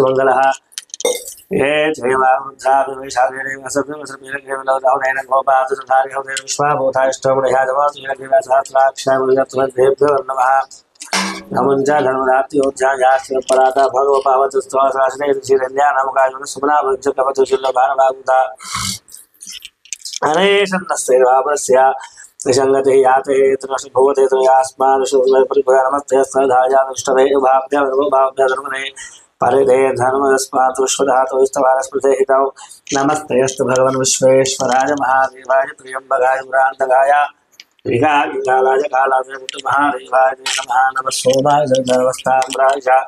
मंगल ये जयवारुद्धा विवेशादेव असद्वसर्पीरकेवलौदावनैन गोपादुधारिहौदेव विश्वाभूताष्टमुनिहाजवासुयज्ञसहस्राक्षामयत्वद्भेभ्यो नमः नमुञ्च धर्मदात्योध्यायाश्च भगवपावतस्त्वासनाश्रये श्रीरल्यानामकायुन सुमनाभञ्च कवचुशिल्लभारभागुता अनेशन्नस्यैर्वापरस्य निसङ्गतिः याते त्रिनशुभूते त्रयास्मादशुभयपरिभुरनमस्ते सदायानुष्टवे भाभ्य धर्मने परिदे धर्मस्मात् विश्वधातुस्तवारस्मृते हितौ नमस्तेऽस्तु भगवन् विश्वेश्वराय महादेवाय त्र्यम्बकाय पुरान्तकाय विकालाय कालाय महादेवाय नमः नमः सोमाय धर्मस्ताम्राय च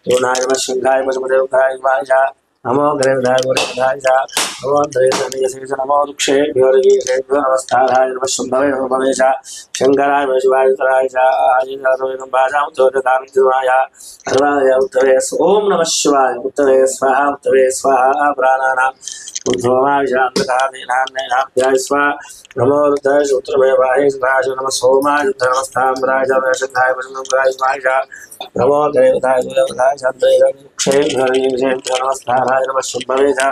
पूर्णाय नमः सिंहाय पशुपदेवाय च नमो ग्रेधाय गुरुधाय च नमो त्रैतनीयसे च नमो दुक्षेभ्यो नमस्काराय नमः शुम्भवे नमो भवे च शङ्कराय नमः शिवाय उत्तराय च आदिनाथाय नमः भाजां उत्तरकामित्वाय सर्वाय उत्तरे ओम नमः शिवाय उत्तरे स्वाहा प्राणानां उद्धवाय शान्तकादेनान्यनाभ्याय स्वाहा नमो रुद्राय उत्तरमेवाय स्वाहा नमः सोमाय धर्मस्थाम्राय च वैशंखाय वैष्णवाय स्वाहा नमो देवताय देवताय शान्तये क्षेभ्यो नमस्काराय नमः शुम्भवे च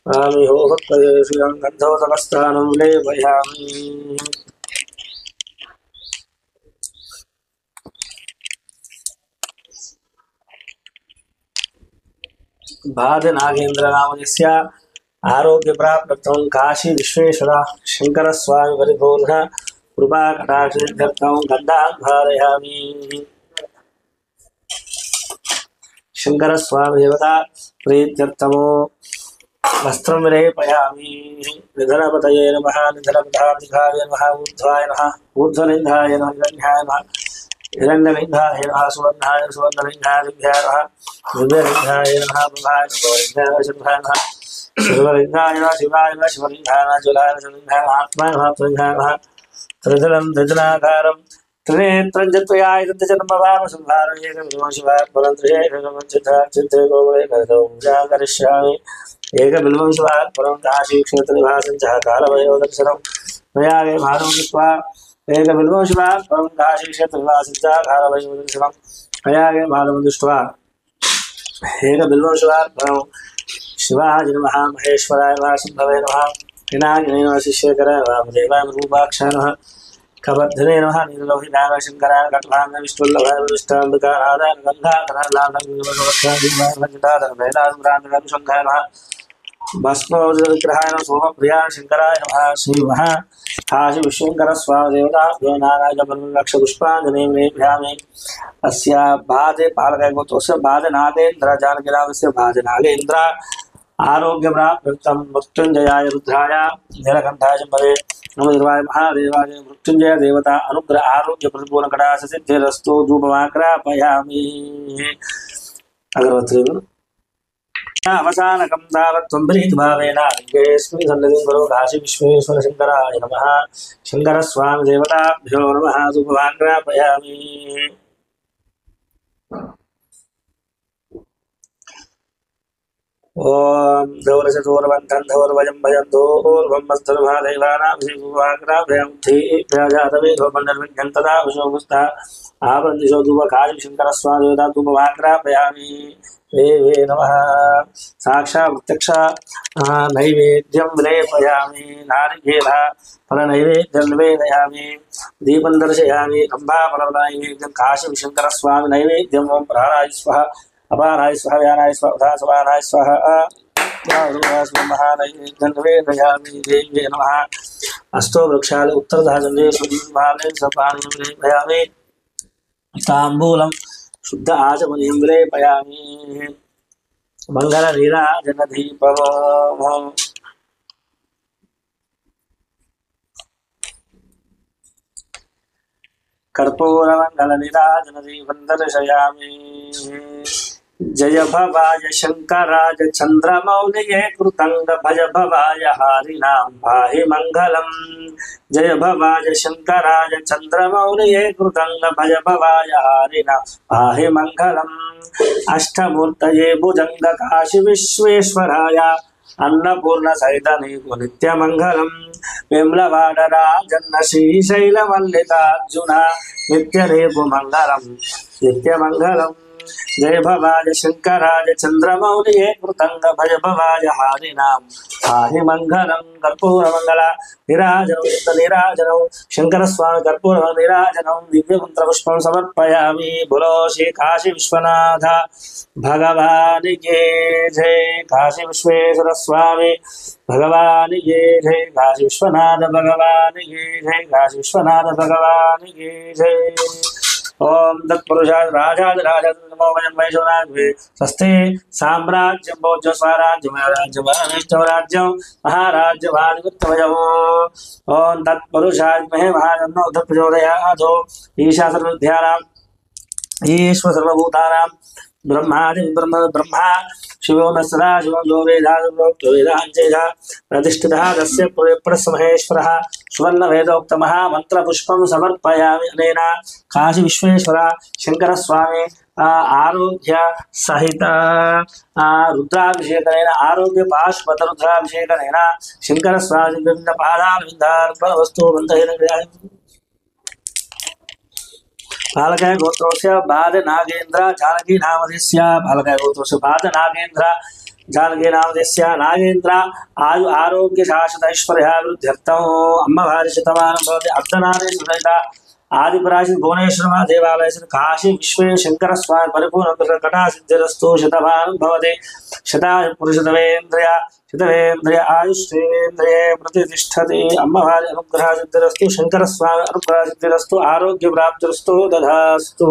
स्वामी हो भक्तदेशं गन्धोदकस्थानं लेपयामि भाद नागेन्द्र नामस्य आरोग्य प्राप्त्यर्थं काशी विश्वेश्वर शंकर स्वामी परिपूर्ण कृपा कटाक्षार्थं गन्धान् धारयामि शंकर स्वामी देवता प्रीत्यर्थमो वस्त्रं लेपयामि निधनपतये नमः निधनपदाधिकाय नमः ऊर्ध्वाय नमः ऊर्ध्वलिङ्गाय नमः हिरण्याय नमः हिरण्यलिङ्गाय नमः सुवर्णाय सुवर्णलिङ्गाय नमः दिव्यलिङ्गाय नमः प्रभाय नमः शुभाय नमः शिवलिङ्गाय नमः शिवाय नमः शिवलिङ्गाय नमः ज्वलाय नमः शिवलिङ्गाय नमः आत्माय नमः त्रिलिङ्गाय नमः त्रिदलं त्रिजनाकारं त्रिनेत्रं जत्वयाय तज्जन्मभाव संहारं एकं शिवाय परं त्रिशेषचित्रे गोवरे करतौ करिष्यामि एकबिल्वं शिवाय परं काशीक्षेत्रनिवासं च कालवयोदर्शनं मया वे भानं कृत्वा एकबिल्वं शिवाय परं काशीक्षेत्रनिवासं च कालवयोदर्शनं मया वे भानं दृष्ट्वा एकबिल्वं शिवाय परं शिवाय नमः महेश्वराय नमः शम्भवे नमः विनायकाय नमः शिष्यकराय नमः देवाय रूपाक्षाय नमः कवर्धने नमः नीललोहिताय नमः शंकराय कटवाय विष्णुवल्लभाय विष्टाम्बिकानादाय गंगाधराय भस्मोदरविग्रहाय नमः सोमप्रियाय शंकराय नमः श्रीमः काशी विश्वशंकर स्वामी देवताभ्यो नारायणपुष्पाञ्जलिं लेपयामि अस्य बाधे पालकैगोत्रस्य बाधनागेन्द्र जानकीरामस्य बाधनागेन्द्र आरोग्यप्राप्त्यर्थं मृत्युञ्जयाय रुद्राय नीलकण्ठाय शम्भवे नमो देवाय महादेवाय मृत्युञ्जय देवता अनुग्रह आरोग्य प्रतिपूर्ण कटाक्ष सिद्धिरस्तु धूपमाग्रापयामि अगरबत्ती अवसानकं तावत् त्वं प्रीतिभावेन लिङ्गेऽस्मिन् सन्निधिं करो काशी विश्वेश्वर शङ्कराय नमः शङ्करस्वामी देवताभ्यो नमः धूपमाग्रापयामि ओम धौरशतोरवन्तं धौरवजं भजन्तो ऊर्ध्वमस्तर्महादेवानां श्रीभुवाग्राभयं प्रजातवेदो मण्डलविज्ञं तदा विशोभुस्तः आवन्दिशो धूपकाशी शङ्करस्वामी देवता धूपमाग्रापयामि देवे नमः साक्षात् प्रत्यक्ष नैवेद्यं लेपयामि नारिकेल फलनैवेद्यं निवेदयामि दीपं दर्शयामि अम्बाफलनैवेद्यं काशी शङ्करस्वामी नैवेद्यं ओं प्राणाय स्वाहा अपाराय स्वाहा व्यानाय स्वाहा समानाय स्वाहा महानैवेद्यं देव्ये नमः अष्टो वृक्षाले उत्तरधाजने सुदीर्घाले सपानीं लेपयामि ताम्बूलं शुद्ध आचमनीं लेपयामि मङ्गलनीराजनदीपम् कर्पूरमङ्गलनीराजनदीपं दर्शयामि जय भवाय शङ्कराय चन्द्रमौलिये कृतङ्ग भज भवाय हरिणां पाहि मङ्गलम् जय भवाय शङ्कराय चन्द्रमौलिये कृतङ्ग भज भवाय हरिणां पाहि मङ्गलम् अष्टमूर्तये भुजङ्ग काशी विश्वेश्वराय अन्नपूर्ण सहितने नित्यमङ्गलम् विम्लवाडराजन्न श्रीशैलमल्लिकार्जुन नित्यरेपुमङ्गलम् नित्यमङ्गलम् जय भवाय शङ्कराय चन्द्रमौलिये कृतङ्ग भज भवाय हरिणां पाहि मङ्गलं कर्पूरमङ्गल निराजनं निराजनं शङ्करस्वामी कर्पूर निराजनं दिव्यमन्त्रपुष्पं समर्पयामि बोलो श्री काशी विश्वनाथ भगवान् की जय काशी विश्वेश्वर स्वामी भगवान् की जय काशी विश्वनाथ भगवान् की जय काशी विश्वनाथ भगवान् की जय ओम तत्पुरुषाय राजाधिराजाय नमो वयं वैष्णवाग्वे स्वस्ति साम्राज्यं भोज्य स्वराज्यं राज्यं महाराज्यवादिवृत्तमयो ओम तत्पुरुषाय महे महाजन्नो उत प्रचोदयातो ईशा सर्वविद्यानाम् ईश्वर सर्वभूतानां ब्रह्मादि ब्रह्मा शिवो न सदा शिवो जो वेदांचेजा प्रतिष्ठितः तस्य प्रसमहेश्वरः सुवर्णवेदोक्त महामन्त्रपुष्पं समर्पयामि अनेन काशी विश्वेश्वर शङ्करस्वामी आरोग्य सहित रुद्राभिषेकनेन आरोग्य पाशुपत रुद्राभिषेकनेन शङ्करस्वामी विभिन्न पादारविन्दार्पणवस्तु बन्धहिरण्यः बालकाय गोत्रोस्य बाध नागेन्द्र जानकी नामधेस्य बालकाय गोत्रोस्य बाध नागेन्द्र జానకి నామదేశ్య నాగేంద్ర ఆయు ఆరోగ్య శాశ్వత ఐశ్వర్యాభివృద్ధ్యర్థం అమ్మవారి శతమానం భవతి అర్ధనారీ సుధైత ఆదిపరాశి భువనేశ్వర దేవాలయ కాశీ విశ్వేశంకర స్వామి పరిపూర్ణ కటా సిద్ధిరస్తు శతమానం భవతి శతాయు పురుషతవేంద్రియ శతవేంద్రియ ఆయుష్ేంద్రియే ప్రతిష్టతి అమ్మవారి అనుగ్రహ సిద్ధిరస్తు శంకర స్వామి అనుగ్రహ సిద్ధిరస్తు ఆరోగ్య ప్రాప్తిరస్తు దదాస్తు